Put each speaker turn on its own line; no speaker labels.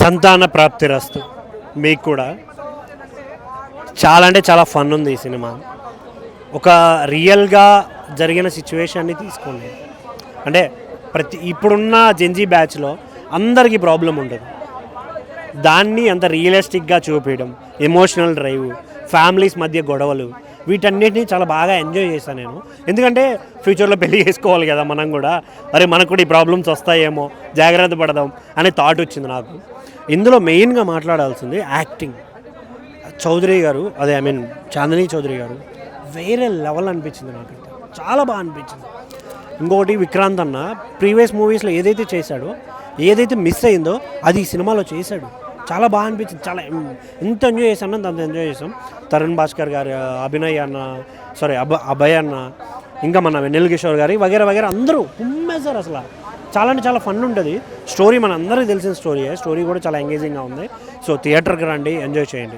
సంతాన ప్రాప్తిరస్తు మీకు కూడా. చాలా అంటే చాలా ఫన్ ఉంది ఈ సినిమా. ఒక రియల్గా జరిగిన సిచ్యువేషన్ని తీసుకోండి. అంటే ఇప్పుడున్న జెన్జీ బ్యాచ్లో అందరికీ ప్రాబ్లం ఉంటుంది, దాన్ని అంత రియలిస్టిక్గా చూపించడం, ఎమోషనల్ డ్రైవ్, ఫ్యామిలీస్ మధ్య గొడవలు, వీటన్నిటిని చాలా బాగా ఎంజాయ్ చేశాను నేను. ఎందుకంటే ఫ్యూచర్లో పెళ్లి చేసుకోవాలి కదా మనం కూడా, అరే మనకు కూడా ఈ ప్రాబ్లమ్స్ వస్తాయేమో, జాగ్రత్త పడదాం అనే థాట్ వచ్చింది నాకు. ఇందులో మెయిన్గా మాట్లాడాల్సింది యాక్టింగ్. చౌదరి గారు, అదే ఐ మీన్ చాందిని చౌదరి గారు వేరే లెవెల్ అనిపించింది నాకు, చాలా బాగా అనిపించింది. ఇంకొకటి విక్రాంత్ అన్న ప్రీవియస్ మూవీస్లో ఏదైతే చేశాడో, ఏదైతే మిస్ అయిందో అది ఈ సినిమాలో చేశాడు. చాలా బాగా అనిపించింది. చాలా ఎంత ఎంజాయ్ చేశాను అంత ఎంజాయ్ చేసాం. తరుణ్ భాస్కర్ గారు, అభినయ్ అన్న, సారీ అభయ్ అన్న, ఇంకా మన వెన్నెల కిషోర్ గారి వగేర వగేర అందరూ కుమ్మేశారు. అసలు చాలా అంటే చాలా ఫన్ ఉంటుంది. స్టోరీ మన అందరికీ తెలిసిన స్టోరీ కూడా చాలా ఎంగేజింగ్గా ఉంది. సో థియేటర్కి రండి, ఎంజాయ్ చేయండి.